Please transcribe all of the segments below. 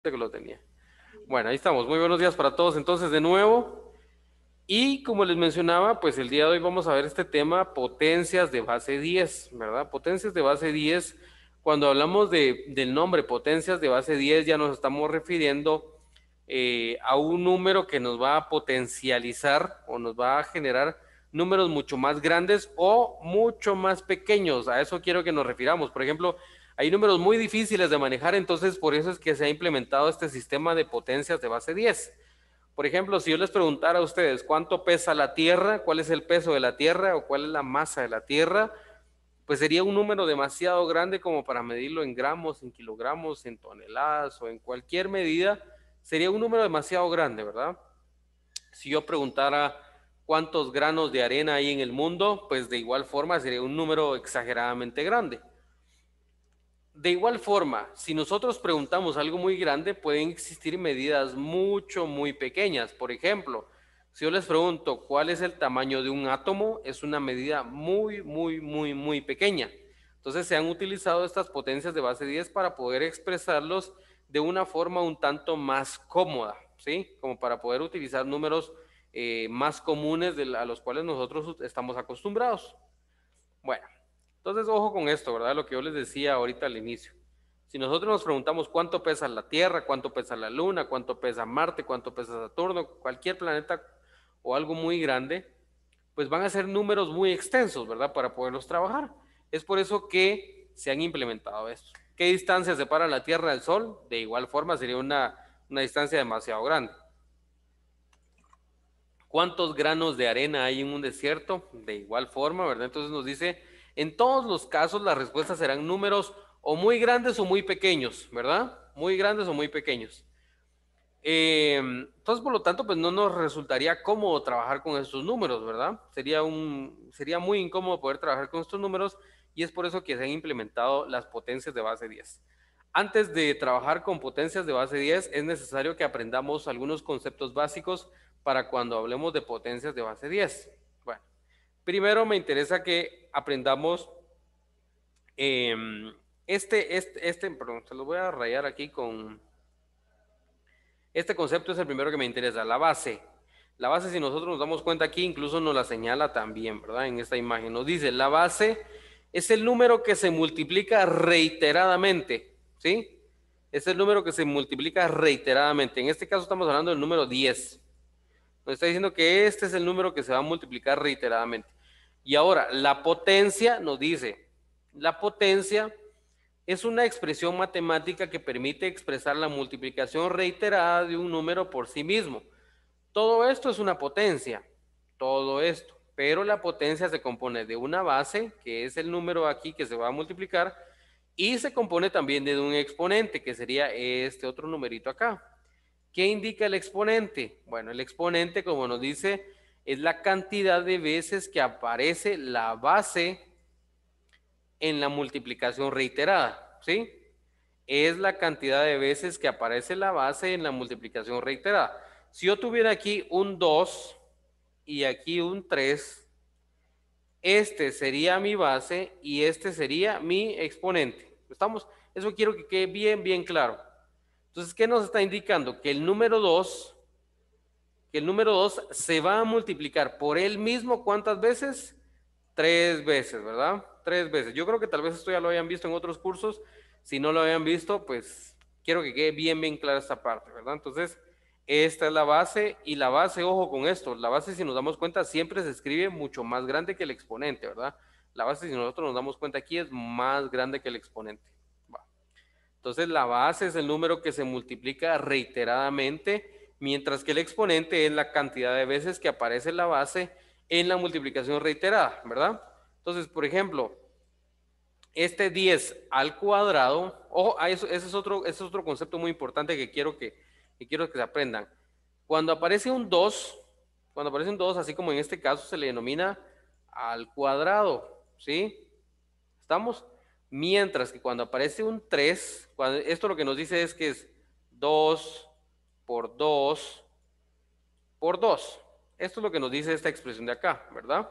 que lo tenía. Bueno, ahí estamos. Muy buenos días para todos entonces de nuevo. Y como les mencionaba, pues el día de hoy vamos a ver este tema, potencias de base 10, ¿verdad? Potencias de base 10. Cuando hablamos del nombre potencias de base 10, ya nos estamos refiriendo a un número que nos va a potencializar o nos va a generar números mucho más grandes o mucho más pequeños. A eso quiero que nos refiramos. Por ejemplo, hay números muy difíciles de manejar, entonces por eso es que se ha implementado este sistema de potencias de base 10. Por ejemplo, si yo les preguntara a ustedes cuánto pesa la Tierra, cuál es el peso de la Tierra o cuál es la masa de la Tierra, pues sería un número demasiado grande como para medirlo en gramos, en kilogramos, en toneladas o en cualquier medida. Sería un número demasiado grande, ¿verdad? Si yo preguntara cuántos granos de arena hay en el mundo, pues de igual forma sería un número exageradamente grande. De igual forma, si nosotros preguntamos algo muy grande, pueden existir medidas muy pequeñas. Por ejemplo, si yo les pregunto cuál es el tamaño de un átomo, es una medida muy pequeña. Entonces se han utilizado estas potencias de base 10 para poder expresarlos de una forma un tanto más cómoda, ¿sí? Como para poder utilizar números más comunes a los cuales nosotros estamos acostumbrados. Bueno, entonces ojo con esto, ¿verdad? Lo que yo les decía ahorita al inicio. Si nosotros nos preguntamos cuánto pesa la Tierra, cuánto pesa la Luna, cuánto pesa Marte, cuánto pesa Saturno, cualquier planeta o algo muy grande, pues van a ser números muy extensos, ¿verdad? Para poderlos trabajar. Es por eso que se han implementado estos. ¿Qué distancia separa la Tierra del Sol? De igual forma sería una distancia demasiado grande. ¿Cuántos granos de arena hay en un desierto? De igual forma, ¿verdad? Entonces nos dice, en todos los casos las respuestas serán números o muy grandes o muy pequeños, ¿verdad? Muy grandes o muy pequeños. Entonces, por lo tanto, pues no nos resultaría cómodo trabajar con estos números, ¿verdad? Sería muy incómodo poder trabajar con estos números y es por eso que se han implementado las potencias de base 10. Antes de trabajar con potencias de base 10, es necesario que aprendamos algunos conceptos básicos para cuando hablemos de potencias de base 10. Bueno, primero me interesa que aprendamos eh, perdón, se lo voy a rayar aquí con este concepto es el primero que me interesa, la base. La base, si nosotros nos damos cuenta aquí, incluso nos la señala también, ¿verdad? En esta imagen nos dice, la base es el número que se multiplica reiteradamente, ¿sí? Es el número que se multiplica reiteradamente. En este caso estamos hablando del número 10. Nos está diciendo que este es el número que se va a multiplicar reiteradamente. Y ahora, la potencia nos dice, la potencia es una expresión matemática que permite expresar la multiplicación reiterada de un número por sí mismo. Todo esto es una potencia, todo esto, pero la potencia se compone de una base, que es el número aquí que se va a multiplicar, y se compone también de un exponente, que sería este otro numerito acá. ¿Qué indica el exponente? Bueno, el exponente, como nos dice, es la cantidad de veces que aparece la base en la multiplicación reiterada, ¿sí? Es la cantidad de veces que aparece la base en la multiplicación reiterada. Si yo tuviera aquí un 2 y aquí un 3, este sería mi base y este sería mi exponente. ¿Estamos? Eso quiero que quede bien claro. Entonces, ¿qué nos está indicando? Que el número 2 se va a multiplicar por él mismo, ¿cuántas veces? 3 veces, ¿verdad? 3 veces. Yo creo que tal vez esto ya lo hayan visto en otros cursos. Si no lo habían visto, pues quiero que quede bien clara esta parte, ¿verdad? Entonces, esta es la base y la base, ojo con esto, la base si nos damos cuenta siempre se escribe mucho más grande que el exponente, ¿verdad? La base si nosotros nos damos cuenta aquí es más grande que el exponente. Va. Entonces la base es el número que se multiplica reiteradamente, mientras que el exponente es la cantidad de veces que aparece la base en la multiplicación reiterada, ¿verdad? Entonces, por ejemplo, este 10 al cuadrado, ojo, ese es otro concepto muy importante que quiero que se aprendan. Cuando aparece un 2, así como en este caso, se le denomina al cuadrado, ¿sí? ¿Estamos? Mientras que cuando aparece un 3, esto lo que nos dice es que es 2 por 2 por 2. Esto es lo que nos dice esta expresión de acá, ¿verdad?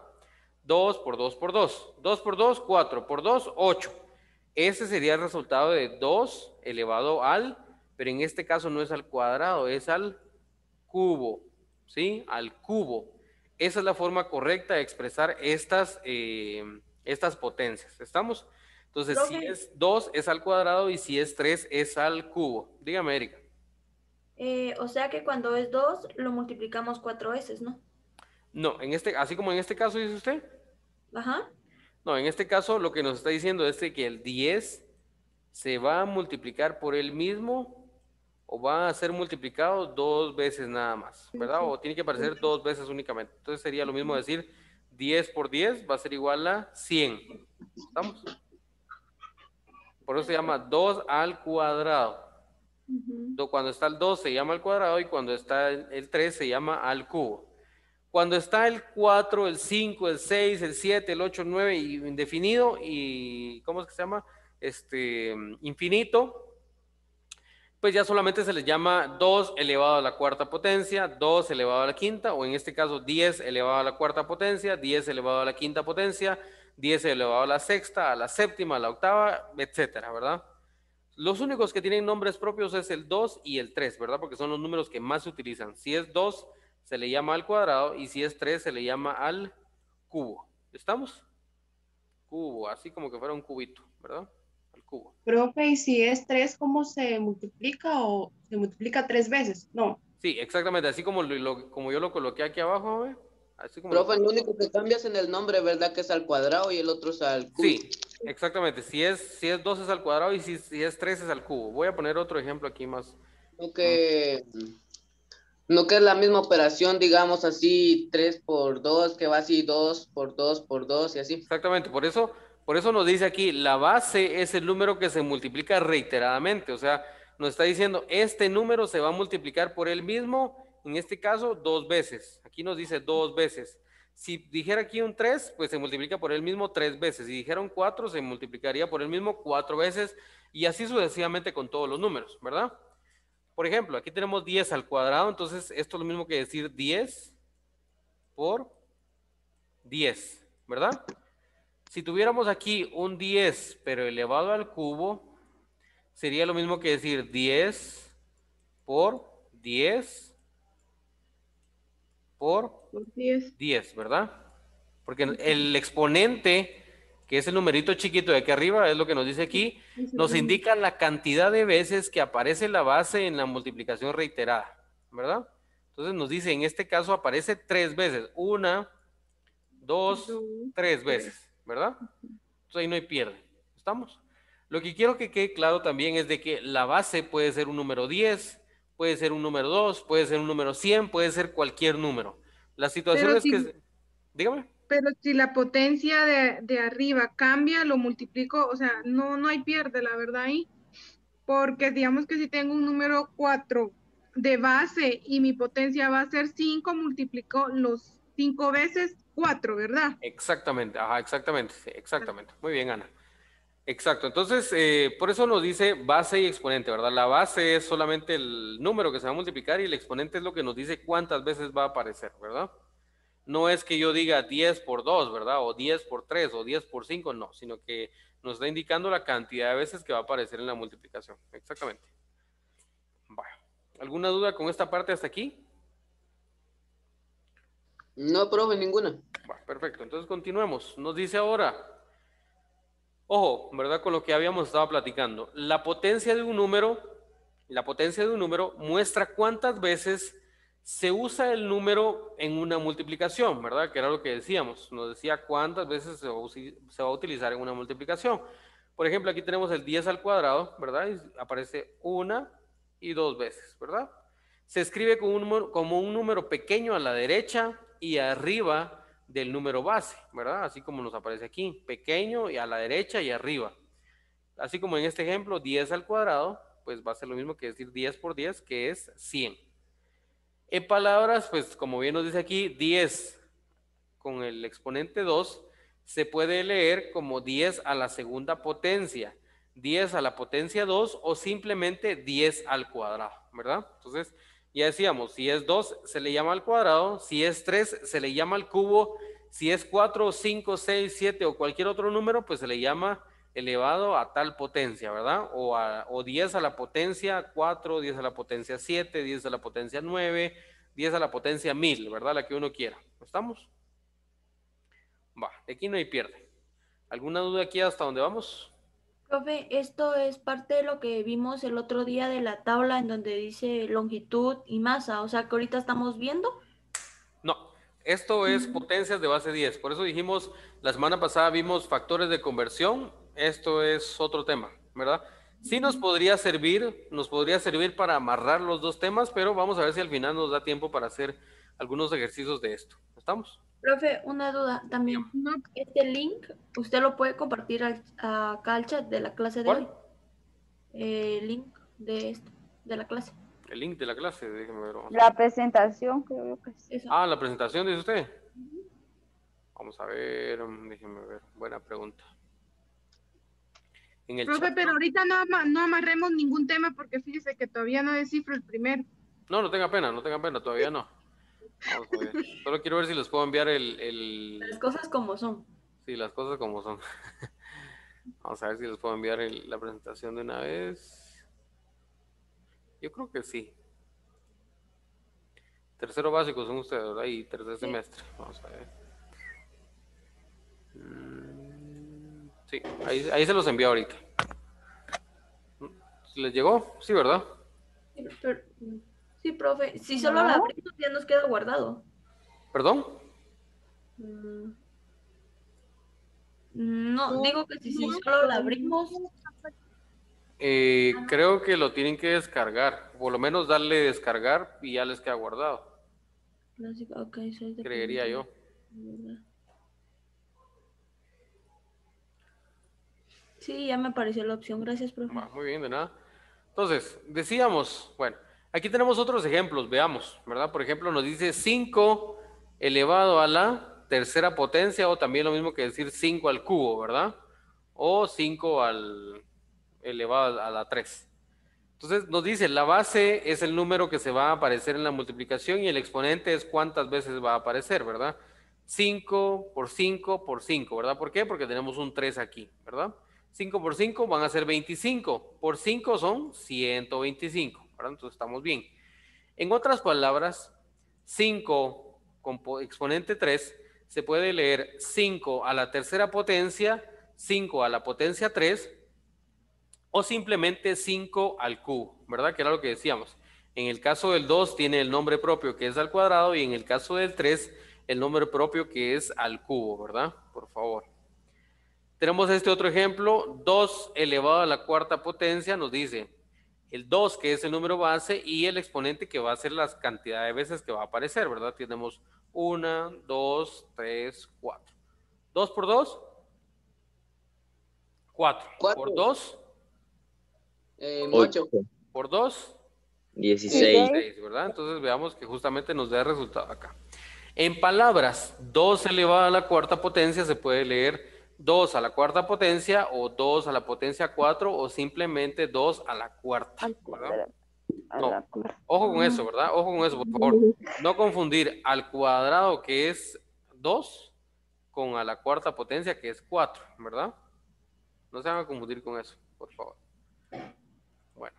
2 por 2 por 2. 2 por 2, 4 por 2, 8. Ese sería el resultado de 2 elevado al pero en este caso no es al cuadrado, es al cubo, ¿sí? Al cubo. Esa es la forma correcta de expresar estas potencias. ¿Estamos? Entonces, si Profe, es 2 es al cuadrado y si es 3 es al cubo. Dígame, Erika. o sea que cuando es 2 lo multiplicamos 4 veces, ¿no? No, así como en este caso dice usted. Ajá. No, en este caso lo que nos está diciendo es que el 10 se va a multiplicar por él mismo o va a ser multiplicado dos veces nada más, ¿verdad? O tiene que aparecer dos veces únicamente. Entonces sería lo mismo decir 10 por 10 va a ser igual a 100. ¿Estamos? Por eso se llama 2 al cuadrado. Ujú. Cuando está el 2 se llama al cuadrado y cuando está el 3 se llama al cubo. Cuando está el 4, el 5, el 6, el 7, el 8, el 9 y indefinido y ¿cómo es que se llama? Infinito, pues ya solamente se les llama 2 elevado a la cuarta potencia, 2 elevado a la quinta, o en este caso 10 elevado a la cuarta potencia, 10 elevado a la quinta potencia, 10 elevado a la sexta, a la séptima, a la octava, etcétera, ¿verdad? Los únicos que tienen nombres propios es el 2 y el 3, ¿verdad? Porque son los números que más se utilizan. Si es 2, se le llama al cuadrado y si es 3, se le llama al cubo. ¿Estamos? Cubo, así como que fuera un cubito, ¿verdad? Al cubo. Profe, ¿y si es 3 cómo se multiplica o se multiplica 3 veces? No. Sí, exactamente, así como yo lo coloqué aquí abajo, ¿ve? Así como lo Profe, lo coloqué. único que cambia es en el nombre, ¿verdad? Que es al cuadrado y el otro es al cubo. Sí, exactamente. Si es 2 es al cuadrado y si es 3 es al cubo. Voy a poner otro ejemplo aquí más. No que, no que es la misma operación, digamos así, 3 por 2 que va así 2 por 2 por 2 y así. Exactamente, por eso nos dice aquí, la base es el número que se multiplica reiteradamente, o sea, nos está diciendo, este número se va a multiplicar por él mismo, en este caso, dos veces. Aquí nos dice dos veces. Si dijera aquí un 3 pues se multiplica por él mismo tres veces. Si dijera un 4 se multiplicaría por él mismo cuatro veces, y así sucesivamente con todos los números, ¿verdad? Por ejemplo, aquí tenemos 10 al cuadrado, entonces esto es lo mismo que decir 10 por 10, ¿verdad? Si tuviéramos aquí un 10 pero elevado al cubo, sería lo mismo que decir 10 por 10 por Por 10. 10, ¿verdad? Porque el exponente, que es el numerito chiquito de aquí arriba, es lo que nos dice aquí, Es el nos mismo. indica la cantidad de veces que aparece la base en la multiplicación reiterada, ¿verdad? Entonces nos dice, en este caso aparece tres veces, una, dos, 2, tres 3. veces, ¿verdad? Entonces ahí no hay pierde. ¿Estamos? Lo que quiero que quede claro también es de que la base puede ser un número 10, puede ser un número 2, puede ser un número 100, puede ser cualquier número. La situación Pero es si, que, dígame. pero si la potencia de arriba cambia, lo multiplico, o sea, no hay pierde, la verdad, ahí. Porque digamos que si tengo un número 4 de base y mi potencia va a ser 5, multiplico los 5 veces 4, ¿verdad? Exactamente, ajá, exactamente, sí, exactamente. Muy bien, Ana. Exacto, entonces, por eso nos dice base y exponente, ¿verdad? La base es solamente el número que se va a multiplicar y el exponente es lo que nos dice cuántas veces va a aparecer, ¿verdad? No es que yo diga 10 por 2, ¿verdad? O 10 por 3 o 10 por 5, no, sino que nos está indicando la cantidad de veces que va a aparecer en la multiplicación. Exactamente. Bueno, ¿alguna duda con esta parte hasta aquí? No, profe, ninguna. Bueno, perfecto, entonces continuemos. Nos dice ahora, ojo, ¿verdad? Con lo que habíamos estado platicando. La potencia de un número muestra cuántas veces se usa el número en una multiplicación, ¿verdad? Que era lo que decíamos. Nos decía cuántas veces se va a utilizar en una multiplicación. Por ejemplo, aquí tenemos el 10 al cuadrado, ¿verdad? Y aparece una y dos veces, ¿verdad? Se escribe como un número pequeño a la derecha y arriba del número base, ¿verdad? Así como nos aparece aquí, pequeño y a la derecha y arriba. Así como en este ejemplo, 10 al cuadrado, pues va a ser lo mismo que decir 10 por 10, que es 100. En palabras, pues como bien nos dice aquí, 10 con el exponente 2 se puede leer como 10 a la segunda potencia, 10 a la potencia 2 o simplemente 10 al cuadrado, ¿verdad? Entonces, ya decíamos, si es 2 se le llama al cuadrado, si es 3 se le llama al cubo, si es 4, 5, 6, 7 o cualquier otro número, pues se le llama elevado a tal potencia, ¿verdad? O 10 a la potencia 4, 10 a la potencia 7, 10 a la potencia 9, 10 a la potencia 1000, ¿verdad? La que uno quiera. ¿Estamos? Va, aquí no hay pierde. ¿Alguna duda aquí hasta dónde vamos? Profe, esto es parte de lo que vimos el otro día de la tabla en donde dice longitud y masa, o sea que ahorita estamos viendo. No, esto es potencias de base 10. Por eso dijimos, la semana pasada vimos factores de conversión. Esto es otro tema, ¿verdad? Sí nos podría servir para amarrar los dos temas, pero vamos a ver si al final nos da tiempo para hacer algunos ejercicios de esto. ¿Estamos? Profe, una duda también. No, Este link, ¿usted lo puede compartir acá al chat de la clase de ¿Cuál? hoy? El link de esto, de la clase. El link de la clase, déjeme ver. La presentación, creo yo que sí. Eso. Ah, la presentación, dice usted. Vamos a ver, déjeme ver. Buena pregunta. En el profe, chat. pero ahorita no amarremos ningún tema porque fíjese que todavía no descifro el primero. No, no tenga pena, todavía no. Vamos a ver. Solo quiero ver si les puedo enviar Las cosas como son. Sí, las cosas como son. Vamos a ver si les puedo enviar la presentación de una vez. Yo creo que sí. Tercero básico son ustedes, ¿verdad? Y tercer semestre. Vamos a ver. Sí, ahí se los envío ahorita. ¿Les llegó? Sí, ¿verdad? Sí, profe. Si solo la abrimos ya nos queda guardado. ¿Perdón? No, digo que si solo la abrimos. Creo que lo tienen que descargar. Por lo menos darle descargar y ya les queda guardado. Okay, Creería yo. Sí, ya me apareció la opción. Gracias, profe. Muy bien, de nada. Entonces, decíamos, bueno, aquí tenemos otros ejemplos, veamos, ¿verdad? Por ejemplo, nos dice 5 elevado a la tercera potencia, o también lo mismo que decir 5 al cubo, ¿verdad? O 5 al elevado a la 3. Entonces, nos dice, la base es el número que se va a aparecer en la multiplicación y el exponente es cuántas veces va a aparecer, ¿verdad? 5 por 5 por 5, ¿verdad? ¿Por qué? Porque tenemos un 3 aquí, ¿verdad? 5 por 5 van a ser 25. Por 5 son 125. ¿Verdad? Entonces estamos bien. En otras palabras, 5 con exponente 3 se puede leer 5 a la tercera potencia, 5 a la potencia 3 o simplemente 5 al cubo, ¿verdad? Que era lo que decíamos. En el caso del 2 tiene el nombre propio que es al cuadrado y en el caso del 3 el nombre propio que es al cubo, ¿verdad? Por favor. Tenemos este otro ejemplo, 2 elevado a la cuarta potencia, nos dice el 2 que es el número base y el exponente que va a ser las cantidades de veces que va a aparecer, ¿verdad? Tenemos 1, 2, 3, 4. 2 por 2, 4. Por 2, 8. Por 2, 16. 16, ¿verdad? Entonces veamos que justamente nos da el resultado acá. En palabras, 2 elevado a la cuarta potencia se puede leer 2 a la cuarta potencia o 2 a la potencia 4 o simplemente 2 a la cuarta, ¿verdad? No, ojo con eso, ¿verdad? Ojo con eso, por favor. No confundir al cuadrado que es 2 con a la cuarta potencia que es 4, ¿verdad? No se van a confundir con eso, por favor. Bueno.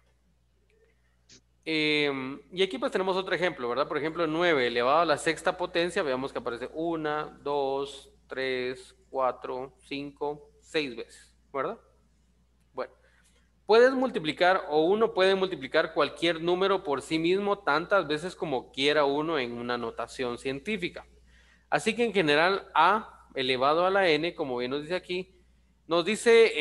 Y aquí pues tenemos otro ejemplo, ¿verdad? Por ejemplo, 9 elevado a la sexta potencia, veamos que aparece 1, 2, 3, 4, 5, 6 veces, ¿verdad? Bueno, puedes multiplicar o uno puede multiplicar cualquier número por sí mismo tantas veces como quiera uno en una notación científica. Así que en general a elevado a la n, como bien nos dice aquí, nos dice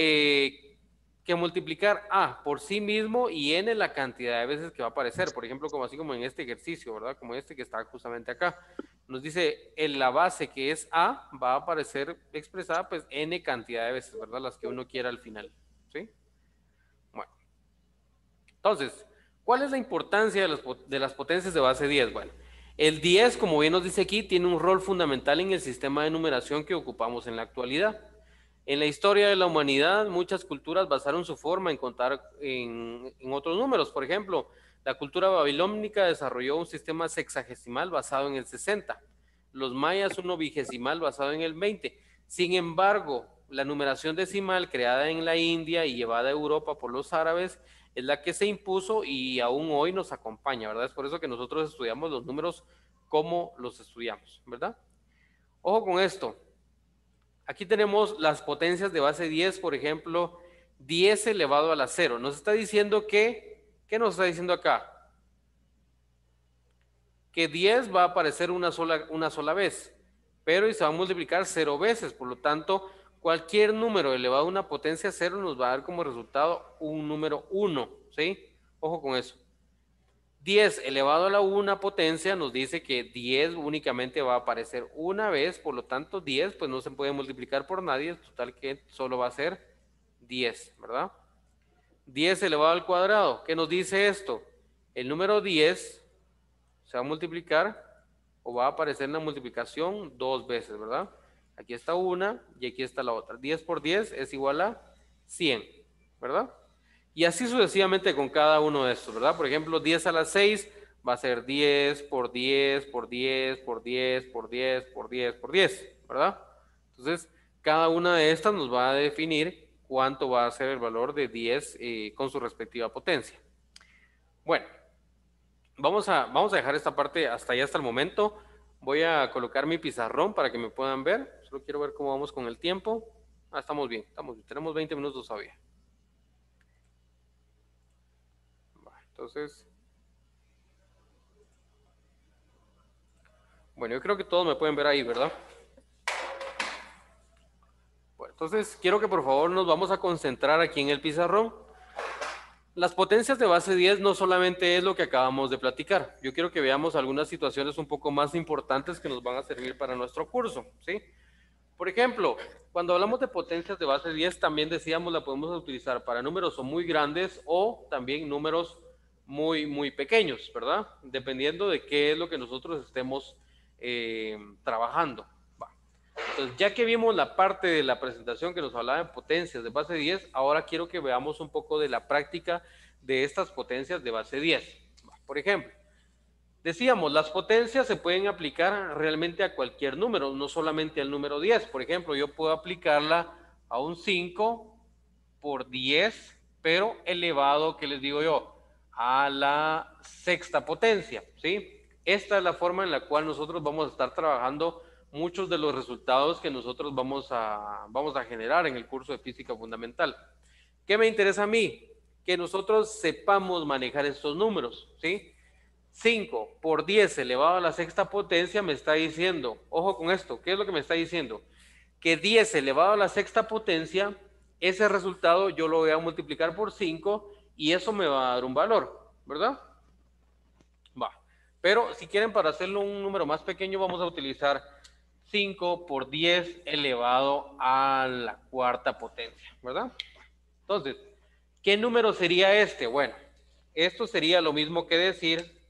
que multiplicar a por sí mismo y n la cantidad de veces que va a aparecer, por ejemplo, como así como en este ejercicio, ¿verdad? Como este que está justamente acá. Nos dice en la base que es a va a aparecer expresada pues n cantidad de veces, ¿verdad? Las que uno quiera al final, ¿sí? Bueno. Entonces, ¿cuál es la importancia de las potencias de base 10? Bueno, el 10, como bien nos dice aquí, tiene un rol fundamental en el sistema de numeración que ocupamos en la actualidad. En la historia de la humanidad, muchas culturas basaron su forma en contar en otros números. Por ejemplo, la cultura babilónica desarrolló un sistema sexagesimal basado en el 60. Los mayas uno vigesimal basado en el 20. Sin embargo, la numeración decimal creada en la India y llevada a Europa por los árabes es la que se impuso y aún hoy nos acompaña, ¿verdad? Es por eso que nosotros estudiamos los números como los estudiamos, ¿verdad? Ojo con esto. Aquí tenemos las potencias de base 10, por ejemplo, 10 elevado a la 0. Nos está diciendo que, ¿qué nos está diciendo acá? Que 10 va a aparecer una sola vez, pero y se va a multiplicar 0 veces, por lo tanto, cualquier número elevado a una potencia 0 nos va a dar como resultado un número 1, ¿sí? Ojo con eso. 10 elevado a la 1 potencia nos dice que 10 únicamente va a aparecer una vez, por lo tanto 10 pues no se puede multiplicar por nadie, total que solo va a ser 10, ¿verdad? 10 elevado al cuadrado, ¿qué nos dice esto? El número 10 se va a multiplicar o va a aparecer en la multiplicación 2 veces, ¿verdad? Aquí está una y aquí está la otra. 10 por 10 es igual a 100, ¿verdad? Y así sucesivamente con cada uno de estos, ¿verdad? Por ejemplo, 10 a la 6 va a ser 10 por 10 por 10 por 10 por 10 por 10 por 10, ¿verdad? Entonces, cada una de estas nos va a definir cuánto va a ser el valor de 10 con su respectiva potencia. Bueno, vamos a dejar esta parte hasta allá, hasta el momento. Voy a colocar mi pizarrón para que me puedan ver. Solo quiero ver cómo vamos con el tiempo. Estamos bien, tenemos 20 minutos todavía. Entonces, bueno, yo creo que todos me pueden ver ahí, ¿verdad? Bueno, entonces quiero que por favor nos vamos a concentrar aquí en el pizarrón. Las potencias de base 10 no solamente es lo que acabamos de platicar. Yo quiero que veamos algunas situaciones un poco más importantes que nos van a servir para nuestro curso, ¿sí? Por ejemplo, cuando hablamos de potencias de base 10, también decíamos la podemos utilizar para números o muy grandes o también números muy pequeños, ¿verdad? Dependiendo de qué es lo que nosotros estemos trabajando. Va. Entonces, ya que vimos la parte de la presentación que nos hablaba de potencias de base 10, ahora quiero que veamos un poco de la práctica de estas potencias de base 10. Va. Por ejemplo, decíamos, las potencias se pueden aplicar realmente a cualquier número, no solamente al número 10. Por ejemplo, yo puedo aplicarla a un 5 por 10, pero elevado, ¿qué les digo yo? A la sexta potencia, ¿sí? Esta es la forma en la cual nosotros vamos a estar trabajando muchos de los resultados que nosotros vamos a generar en el curso de física fundamental. ¿Qué me interesa a mí? Que nosotros sepamos manejar estos números, ¿sí? 5 por 10 elevado a la sexta potencia me está diciendo, ojo con esto, ¿qué es lo que me está diciendo? Que 10 elevado a la sexta potencia, ese resultado yo lo voy a multiplicar por 5 y eso me va a dar un valor, ¿verdad? Va. Pero si quieren, para hacerlo un número más pequeño, vamos a utilizar 5 por 10 elevado a la cuarta potencia, ¿verdad? Entonces, ¿qué número sería este? Bueno, esto sería lo mismo que decir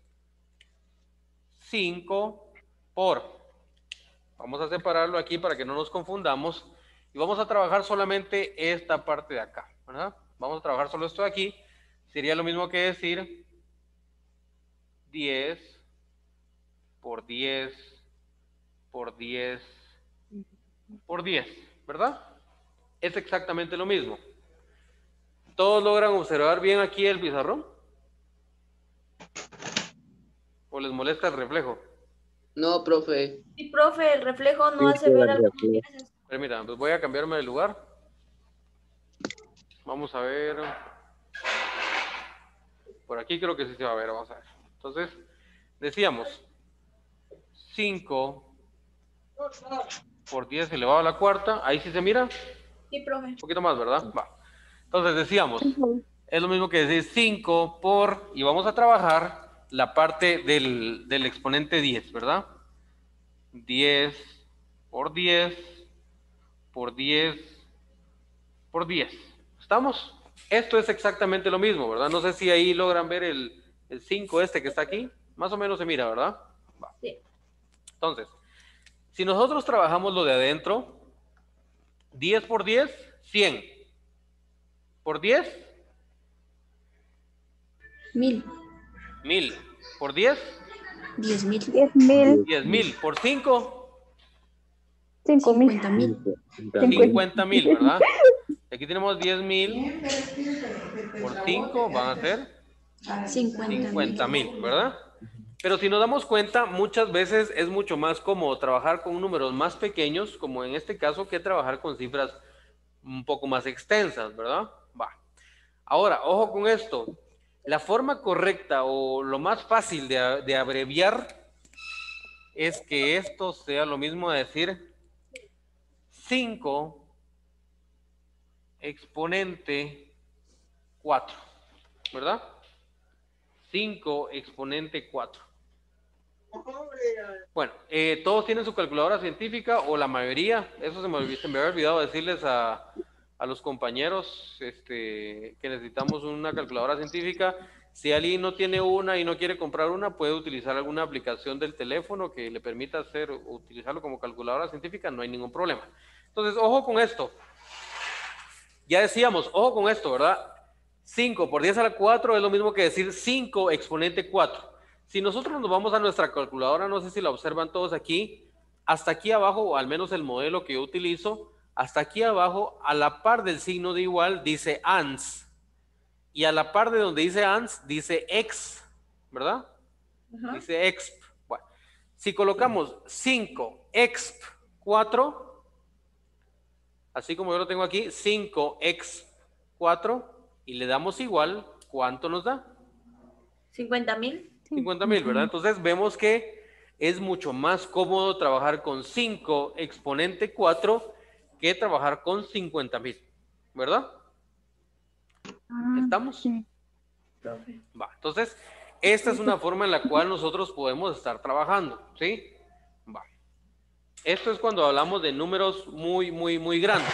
5 por, vamos a separarlo aquí para que no nos confundamos, y vamos a trabajar solamente esta parte de acá, ¿verdad? Vamos a trabajar solo esto de aquí, sería lo mismo que decir 10 por 10 por 10 por 10, ¿verdad? Es exactamente lo mismo. ¿Todos logran observar bien aquí el pizarrón? ¿O les molesta el reflejo? No, profe. Sí, profe, el reflejo no hace ver algunas veces. Pero mira, pues voy a cambiarme de lugar. Vamos a ver. Por aquí creo que sí se va a ver, vamos a ver. Entonces, decíamos 5 por 10 elevado a la cuarta. Ahí sí se mira. Sí, profe. Un poquito más, ¿verdad? Va. Entonces decíamos, es lo mismo que decir 5 por, y vamos a trabajar la parte del exponente 10, ¿verdad? 10 por 10 por 10 por 10. ¿Estamos? Esto es exactamente lo mismo, ¿verdad? No sé si ahí logran ver el 5 este que está aquí. Más o menos se mira, ¿verdad? Va. Sí. Entonces, si nosotros trabajamos lo de adentro, 10 por 10, 100. ¿Por 10? 1000. 1000. ¿Por 10? 10.000. 10.000. 10.000. ¿Por 5? 5,000. 50,000. 50,000, ¿verdad? Aquí tenemos 10,000 por 5, van a ser 50,000, ¿verdad? Pero si nos damos cuenta, muchas veces es mucho más cómodo trabajar con números más pequeños, como en este caso, que trabajar con cifras un poco más extensas, ¿verdad? Va. Ahora, ojo con esto. La forma correcta o lo más fácil de abreviar es que esto sea lo mismo de decir 5 exponente 4, ¿verdad? 5 exponente 4. Bueno, todos tienen su calculadora científica o la mayoría. Eso se me había olvidado decirles a los compañeros que necesitamos una calculadora científica. Si alguien no tiene una y no quiere comprar una, puede utilizar alguna aplicación del teléfono que le permita utilizarlo como calculadora científica, no hay ningún problema. Entonces, ojo con esto. Ya decíamos, ojo con esto, ¿verdad? 5 por 10 a la 4 es lo mismo que decir 5 exponente 4. Si nosotros nos vamos a nuestra calculadora, no sé si la observan todos aquí, hasta aquí abajo, o al menos el modelo que yo utilizo, hasta aquí abajo, a la par del signo de igual, dice ANS. Y a la par de donde dice ANS, dice EX, ¿verdad? Ajá. Dice EXP. Bueno, si colocamos 5 EXP 4, así como yo lo tengo aquí, 5 EXP 4, y le damos igual, ¿cuánto nos da? 50,000. 50,000, ¿verdad? Entonces vemos que es mucho más cómodo trabajar con 5 exponente 4 que trabajar con 50,000, ¿verdad? ¿Estamos? Sí. Va, entonces, esta es una forma en la cual nosotros podemos estar trabajando, ¿sí? Va. Esto es cuando hablamos de números muy, muy, muy grandes.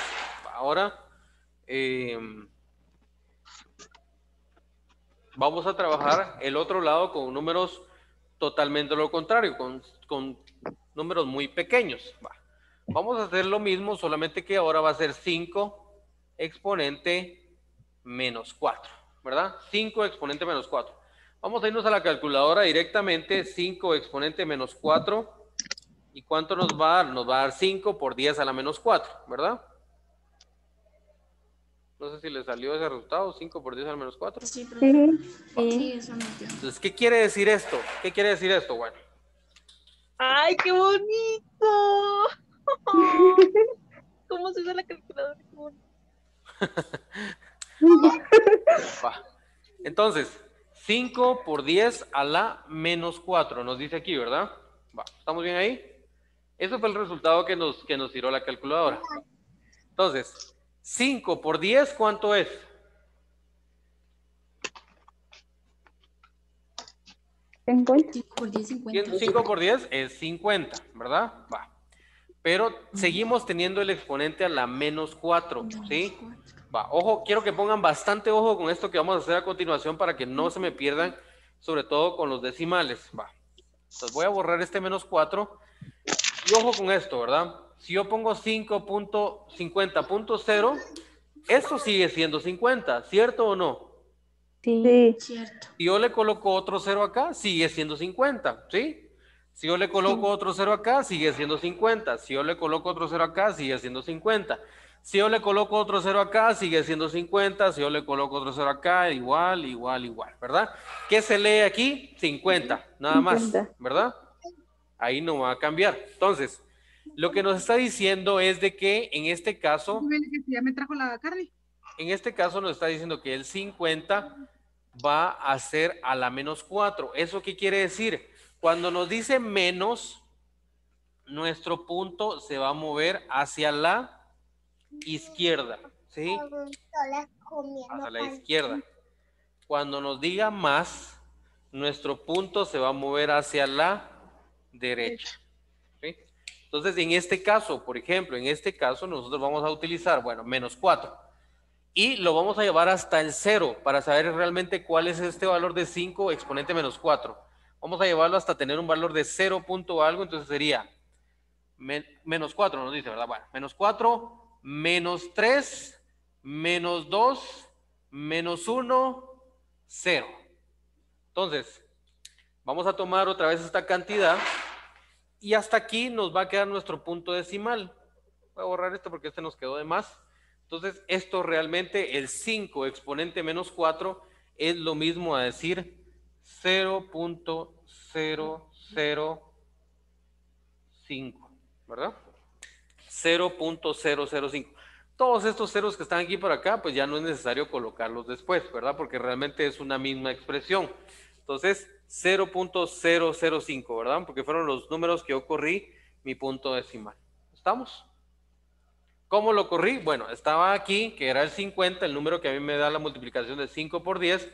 Ahora, vamos a trabajar el otro lado con números totalmente lo contrario, con números muy pequeños. Va. Vamos a hacer lo mismo, solamente que ahora va a ser 5 exponente menos 4, ¿verdad? 5 exponente menos 4. Vamos a irnos a la calculadora directamente, 5 exponente menos 4. ¿Y cuánto nos va a dar? Nos va a dar 5 por 10 a la menos 4, ¿verdad? No sé si le salió ese resultado, 5 por 10 a la menos 4. Sí, Sí. eso no entiendo. Entonces, ¿qué quiere decir esto? ¿Qué quiere decir esto? Bueno, ¡Ay, qué bonito! ¿Cómo se usa la calculadora? Qué bonito. va. Entonces, 5 por 10 a la menos 4, nos dice aquí, ¿verdad? Va. ¿Estamos bien ahí? Eso fue el resultado que nos tiró la calculadora. Entonces, 5 por 10, ¿cuánto es? 50. 5 por 10, 50. 5 por 10 es 50, ¿verdad? Va. Pero seguimos teniendo el exponente a la menos 4, ¿sí? Va, ojo, quiero que pongan bastante ojo con esto que vamos a hacer a continuación para que no se me pierdan, sobre todo con los decimales. Va. Entonces voy a borrar este menos 4 y ojo con esto, ¿verdad? Si yo pongo 5.50.0, esto sigue siendo 50, ¿cierto o no? Sí. Cierto. Si yo le coloco otro 0 acá, sigue siendo 50, ¿sí? Si yo le coloco otro 0 acá, sigue siendo 50. Si yo le coloco otro 0 acá, sigue siendo 50. Si yo le coloco otro 0 acá, sigue siendo 50. Si yo le coloco otro 0 acá, igual, ¿verdad? ¿Qué se lee aquí? 50, nada más, 50. ¿verdad? Ahí no va a cambiar. Entonces, lo que nos está diciendo es de que en este caso, Ya me trajo la carne. nos está diciendo que el 50 va a ser a la menos 4. ¿Eso qué quiere decir? Cuando nos dice menos, nuestro punto se va a mover hacia la izquierda, ¿sí? Hacia la izquierda. Cuando nos diga más, nuestro punto se va a mover hacia la derecha, ¿sí? Entonces, en este caso, por ejemplo, nosotros vamos a utilizar, bueno, menos 4. Y lo vamos a llevar hasta el 0 para saber realmente cuál es este valor de 5 exponente menos 4. Vamos a llevarlo hasta tener un valor de 0 punto algo, entonces sería menos 4, nos dice, ¿verdad? Bueno, menos 4, menos 3, menos 2, menos 1, 0. Entonces, vamos a tomar otra vez esta cantidad y hasta aquí nos va a quedar nuestro punto decimal. Voy a borrar esto porque este nos quedó de más. Entonces, esto realmente, el 5 exponente menos 4, es lo mismo a decir 0.005, ¿verdad? 0.005. Todos estos ceros que están aquí por acá, pues ya no es necesario colocarlos después, ¿verdad? Porque realmente es una misma expresión. Entonces, 0.005, ¿verdad? Porque fueron los números que yo corrí mi punto decimal. ¿Estamos? ¿Cómo lo corrí? Bueno, estaba aquí, que era el 50, el número que a mí me da la multiplicación de 5 por 10,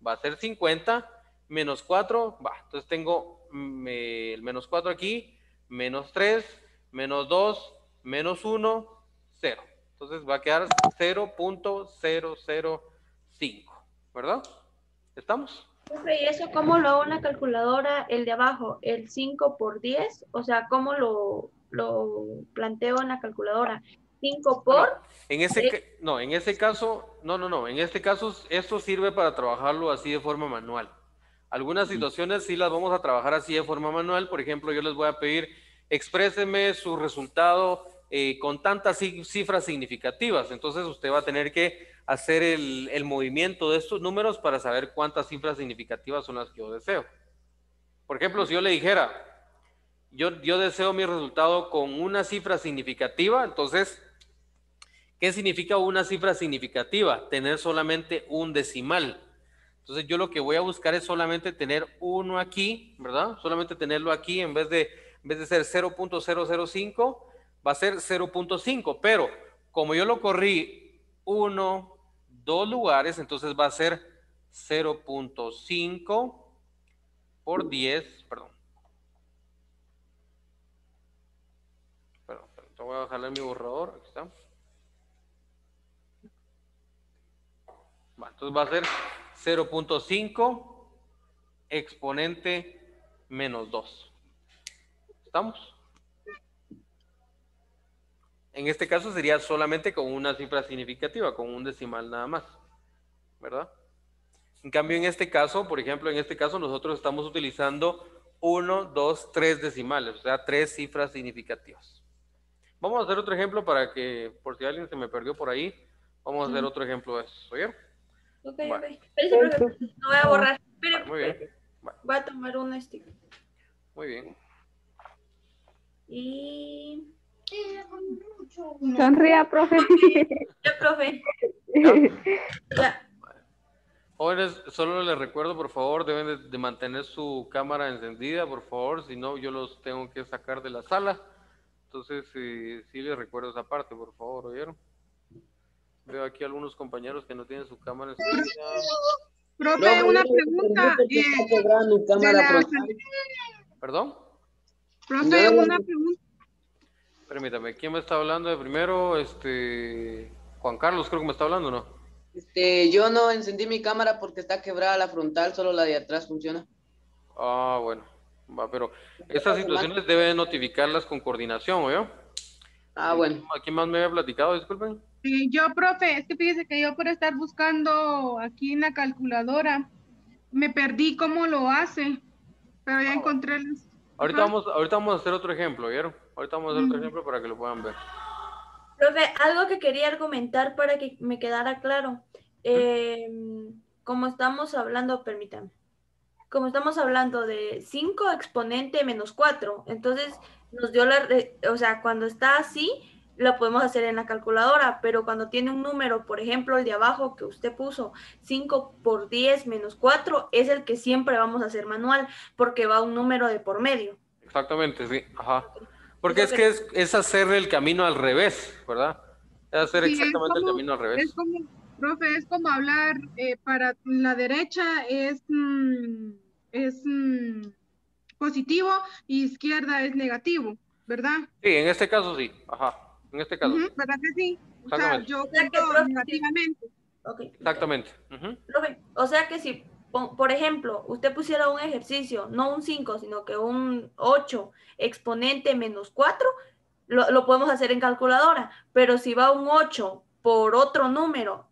va a ser 50, menos 4, va. Entonces tengo el menos 4 aquí, menos 3, menos 2, menos 1, 0. Entonces va a quedar 0.005, ¿verdad? ¿Estamos? Profe, ¿y eso cómo lo hago en la calculadora? El de abajo, el 5 por 10, o sea, ¿cómo lo planteo en la calculadora? 5 por... En ese caso, en este caso esto sirve para trabajarlo así de forma manual. Algunas situaciones sí las vamos a trabajar así de forma manual. Por ejemplo, yo les voy a pedir, expréseme su resultado con tantas cifras significativas. Entonces usted va a tener que hacer el movimiento de estos números para saber cuántas cifras significativas son las que yo deseo. Por ejemplo, si yo le dijera, yo deseo mi resultado con una cifra significativa, entonces, ¿qué significa una cifra significativa? Tener solamente un decimal. Entonces yo lo que voy a buscar es solamente tener uno aquí, ¿verdad? Solamente tenerlo aquí en vez de ser 0.005, va a ser 0.5, pero como yo lo corrí 1, 2 lugares, entonces va a ser 0.5 por 10, perdón, voy a jalar mi borrador, aquí está. Entonces va a ser 0.5 exponente menos 2. ¿Estamos? En este caso sería solamente con una cifra significativa, con un decimal nada más, ¿verdad? En cambio, en este caso, por ejemplo, en este caso nosotros estamos utilizando 1, 2, 3 decimales, o sea, 3 cifras significativas. Vamos a hacer otro ejemplo para que, por si alguien se me perdió por ahí, vamos a hacer otro ejemplo de eso, ¿oyeron? Ok, Vale. ok. Espérese, profe, no voy a borrar. Espere, Vale, muy bien. Vale. voy a tomar un stick. Muy bien. Y... Sonría, profe. Ya, profe. ¿Ya? Ya. Jóvenes, solo les recuerdo, por favor, deben de mantener su cámara encendida, por favor, si no, yo los tengo que sacar de la sala. Entonces, sí les recuerdo esa parte, por favor, ¿oyeron? Veo aquí algunos compañeros que no tienen su cámara encendida. Profe, una pregunta. ¿Perdón? Profe, una pregunta. Permítame, ¿quién me está hablando de primero? Juan Carlos, creo que me está hablando, ¿no? Yo no encendí mi cámara porque está quebrada la frontal, solo la de atrás funciona. Ah, bueno. Va, pero estas situaciones deben notificarlas con coordinación, ¿oyó? Ah, bueno. ¿Quién más me había platicado? Disculpen. Yo, profe, es que fíjese que yo por estar buscando aquí en la calculadora, me perdí cómo lo hace, pero ya encontré las... Ahorita Ajá. vamos a hacer otro ejemplo, ¿vieron? Ahorita vamos a hacer otro ejemplo para que lo puedan ver. Profe, algo que quería argumentar para que me quedara claro. Como estamos hablando, permítame. Como estamos hablando de 5 exponente menos 4, entonces nos dio o sea, cuando está así, lo podemos hacer en la calculadora, pero cuando tiene un número, por ejemplo, el de abajo que usted puso, 5 por 10 menos 4, es el que siempre vamos a hacer manual, porque va un número de por medio. Exactamente, sí, ajá. Porque es que es hacer el camino al revés, ¿verdad? Es hacer Sí, exactamente el camino al revés. Es como, profe, es como hablar para la derecha es positivo y izquierda es negativo, ¿verdad? Sí, en este caso sí, ajá. En este caso. Ujú, Sí. ¿verdad que sí? O sea, Exactamente. yo O sea que, cuento profe, negativamente. Okay. Exactamente. Ujú. Profe, o sea que si, por ejemplo, usted pusiera un ejercicio, no un 5, sino que un 8 exponente menos 4, lo podemos hacer en calculadora, pero si va un 8 por otro número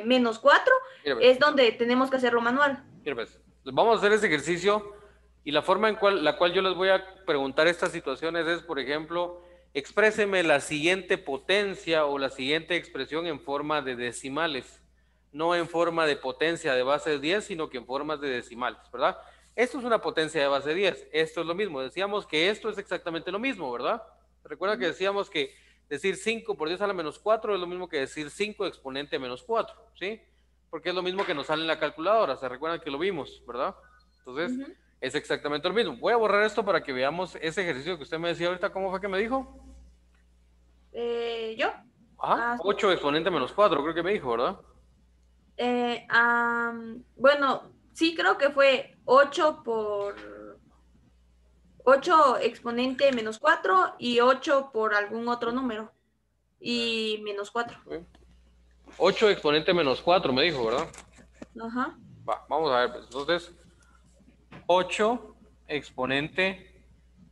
menos 4, es donde tenemos que hacerlo manual. Mira, pues, vamos a hacer ese ejercicio y la forma en la cual yo les voy a preguntar estas situaciones es, por ejemplo, expréseme la siguiente potencia o la siguiente expresión en forma de decimales, no en forma de potencia de base 10, sino que en formas de decimales, ¿verdad? Esto es una potencia de base 10, esto es lo mismo, decíamos que esto es exactamente lo mismo, ¿verdad? Recuerda que decíamos que decir 5 por 10 a la menos 4 es lo mismo que decir 5 exponente menos 4, ¿sí? Porque es lo mismo que nos sale en la calculadora, se recuerdan que lo vimos, ¿verdad? Entonces, es exactamente lo mismo. Voy a borrar esto para que veamos ese ejercicio que usted me decía ahorita. ¿Cómo fue que me dijo? ¿Yo? Ajá, 8 exponente menos 4, creo que me dijo, ¿verdad? Bueno, sí creo que fue 8 por 8 exponente menos 4 y 8 por algún otro número. Y menos 4. 8 exponente menos 4 me dijo, ¿verdad? Ajá. Va, vamos a ver, pues. Entonces, 8 exponente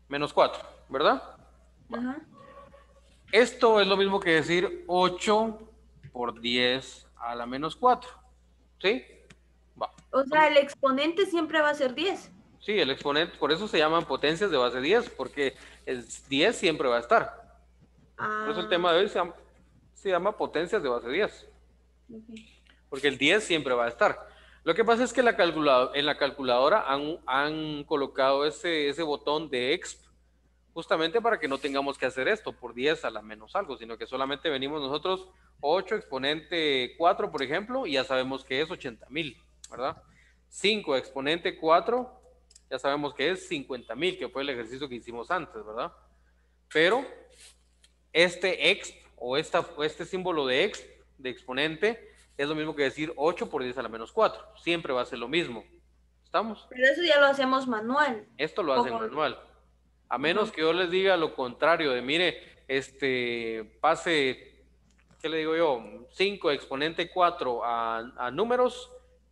menos 4, ¿verdad? Ajá. Esto es lo mismo que decir 8 por 10 a la menos 4, ¿sí? Va. O sea, el exponente siempre va a ser 10. Sí, el exponente, por eso se llaman potencias de base 10, porque el 10 siempre va a estar. Por eso el tema de hoy se llama potencias de base 10. Porque el 10 siempre va a estar. Lo que pasa es que en la calculadora han colocado ese botón de exp justamente para que no tengamos que hacer esto por 10 a la menos algo, sino que solamente venimos nosotros 8 exponente 4, por ejemplo, y ya sabemos que es 80,000, ¿verdad? 5 exponente 4, ya sabemos que es 50,000, que fue el ejercicio que hicimos antes, ¿verdad? Pero este exp o este símbolo de exp, de exponente, es lo mismo que decir 8 por 10 a la menos 4. Siempre va a ser lo mismo. ¿Estamos? Pero eso ya lo hacemos manual. Esto lo hacen manual. A menos que yo les diga lo contrario de, mire, pase, ¿qué le digo yo? 5 exponente 4 a números,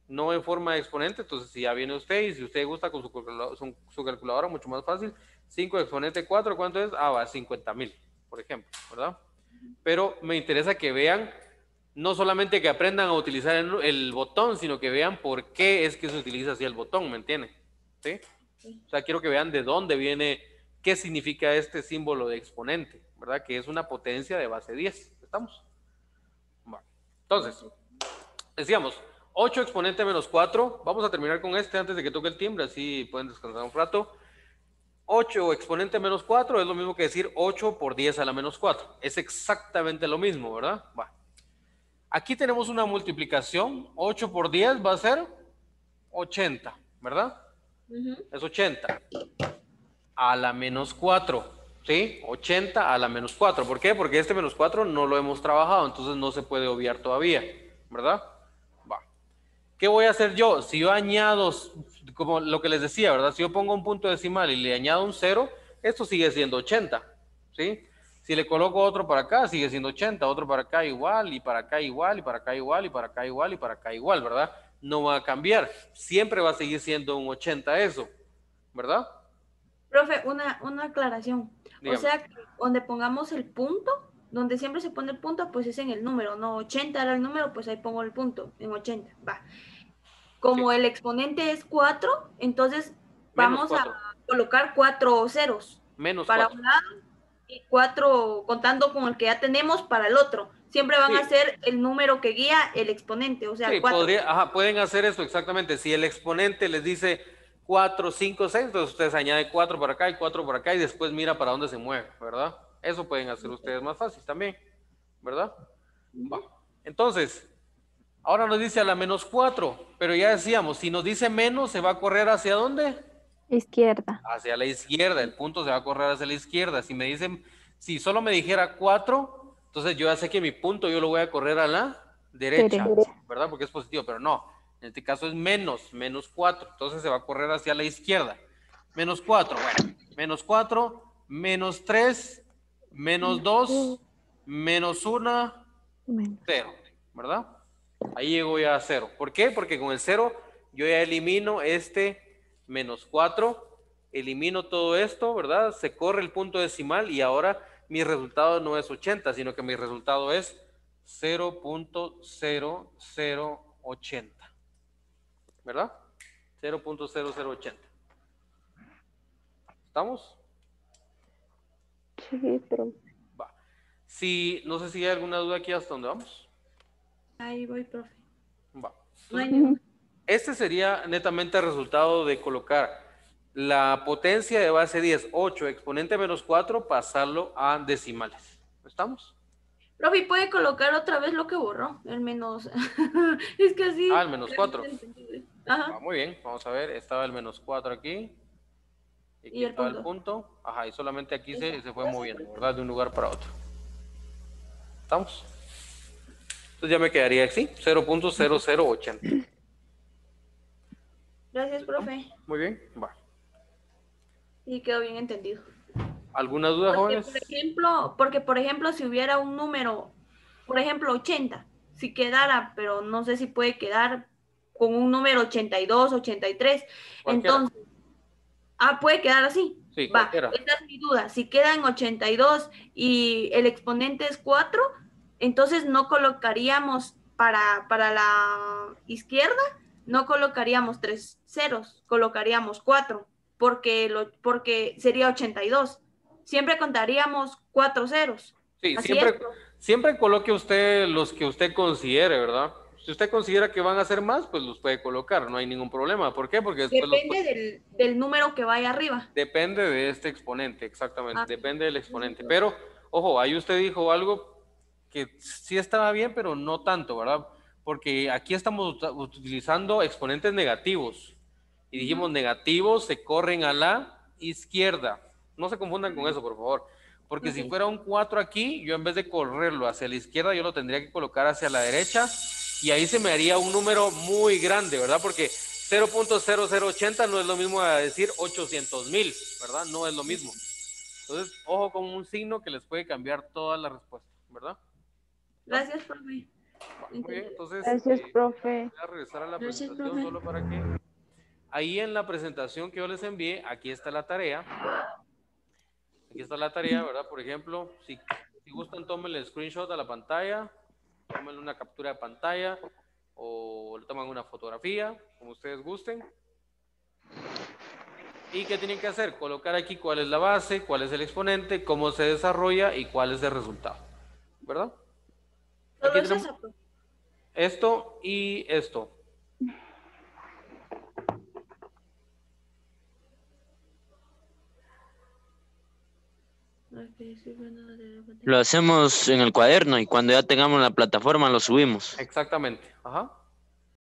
no en forma de exponente. Entonces, si ya viene usted y si usted gusta con su calculadora, mucho más fácil. 5 exponente 4, ¿cuánto es? Va, 50,000, por ejemplo, ¿verdad? Pero me interesa que vean, no solamente que aprendan a utilizar el botón, sino que vean por qué es que se utiliza así el botón, ¿me entienden? ¿Sí? O sea, quiero que vean de dónde viene, qué significa este símbolo de exponente, ¿verdad? Que es una potencia de base 10. ¿Estamos? Bueno, entonces, decíamos, 8 exponente menos 4. Vamos a terminar con este antes de que toque el timbre, así pueden descansar un rato. 8 exponente menos 4 es lo mismo que decir 8 por 10 a la menos 4. Es exactamente lo mismo, ¿verdad? Va. Aquí tenemos una multiplicación. 8 por 10 va a ser 80, ¿verdad? Es 80 a la menos 4, ¿sí? 80 a la menos 4. ¿Por qué? Porque este menos 4 no lo hemos trabajado, entonces no se puede obviar todavía, ¿verdad? Va. ¿Qué voy a hacer yo? Si yo añado, como lo que les decía, ¿verdad? Si yo pongo un punto decimal y le añado un 0, esto sigue siendo 80, ¿sí? Si le coloco otro para acá, sigue siendo 80, otro para acá igual, y para acá igual, y para acá igual, y para acá igual, y para acá igual, ¿verdad? No va a cambiar, siempre va a seguir siendo un 80 eso, ¿verdad? Profe, una aclaración. Dígame. O sea, que donde pongamos el punto, donde siempre se pone el punto, pues es en el número, ¿no? 80 era el número, pues ahí pongo el punto, en 80, va. Como el exponente es 4, entonces vamos a colocar 4 ceros. Menos para 4. un lado y 4 contando con el que ya tenemos para el otro. Siempre van a ser el número que guía el exponente, o sea, sí, 4. pueden hacer eso exactamente. Si el exponente les dice 4, 5, 6, entonces ustedes añaden 4 para acá y 4 para acá y después mira para dónde se mueve, ¿verdad? Eso pueden hacer ustedes más fácil también, ¿verdad? Va. Entonces, ahora nos dice a la menos 4, pero ya decíamos, si nos dice menos, ¿se va a correr hacia dónde? Izquierda. Hacia la izquierda, el punto se va a correr hacia la izquierda. Si me dicen, si solo me dijera 4, entonces yo ya sé que mi punto yo lo voy a correr a la derecha, ¿verdad? Porque es positivo, pero no. En este caso es menos 4, entonces se va a correr hacia la izquierda. Menos 4, bueno, menos 4, menos 3, menos 2, menos 1, 0, ¿verdad? Ahí llego ya a 0. ¿Por qué? Porque con el 0 yo ya elimino menos 4, elimino todo esto, ¿verdad? Se corre el punto decimal y ahora mi resultado no es 80, sino que mi resultado es 0.0080, ¿verdad? 0.0080. ¿Estamos? Sí, pero Va. Si, no sé si hay alguna duda aquí hasta dónde vamos. Ahí voy, profe. Va. No hay Entonces, ningún- este sería netamente el resultado de colocar la potencia de base 10, 8, exponente menos 4, pasarlo a decimales. ¿Estamos? Profe, ¿puede colocar otra vez lo que borró? El menos. Es que así. El menos 4. Ajá. Va, muy bien, vamos a ver, estaba el menos 4 aquí. Y aquí Y el estaba el punto. punto. Ajá, y solamente aquí Ahí se está. fue moviendo, ¿verdad? De un lugar para otro. ¿Estamos? Entonces ya me quedaría así, 0.0080. Gracias, profe. Muy bien, va. Y quedó bien entendido. ¿Alguna duda, jóvenes? Porque, por ejemplo, si hubiera un número, por ejemplo, 80, si quedara, pero no sé si puede quedar con un número 82, 83, Cualquiera. entonces, puede quedar así. Sí, Va, cualquiera. esa es mi duda. Si queda en 82 y el exponente es 4, entonces no colocaríamos para la izquierda, no colocaríamos 3 ceros, colocaríamos 4, porque sería 82. Siempre contaríamos 4 ceros. Sí, Así es. siempre coloque usted los que usted considere, ¿verdad? Si usted considera que van a ser más, pues los puede colocar, no hay ningún problema. ¿Por qué? Porque después Depende del número que vaya arriba. Depende de este exponente, exactamente, Ah. depende del exponente. Pero, ojo, ahí usted dijo algo que sí estaba bien, pero no tanto, ¿verdad? Porque aquí estamos utilizando exponentes negativos. Y dijimos, negativos se corren a la izquierda. No se confundan con eso, por favor. Porque si Ok. fuera un 4 aquí, yo en vez de correrlo hacia la izquierda, yo lo tendría que colocar hacia la derecha. Y ahí se me haría un número muy grande, ¿verdad? Porque 0.0080 no es lo mismo a decir 800,000, ¿verdad? No es lo mismo. Entonces, ojo con un signo que les puede cambiar toda la respuesta, ¿verdad? Gracias, profe. Muy bien, entonces gracias, profe. voy a regresar a la Gracias, presentación profe. solo para que... Ahí en la presentación que yo les envié, aquí está la tarea. Aquí está la tarea, ¿verdad? Por ejemplo, si gustan, tómenle el screenshot a la pantalla, tómenle una captura de pantalla o le toman una fotografía, como ustedes gusten. ¿Y qué tienen que hacer? Colocar aquí cuál es la base, cuál es el exponente, cómo se desarrolla y cuál es el resultado, ¿verdad? Solo Aquí es tenemos eso, profe. esto y esto. Lo hacemos en el cuaderno y cuando ya tengamos la plataforma lo subimos. Exactamente. Ajá.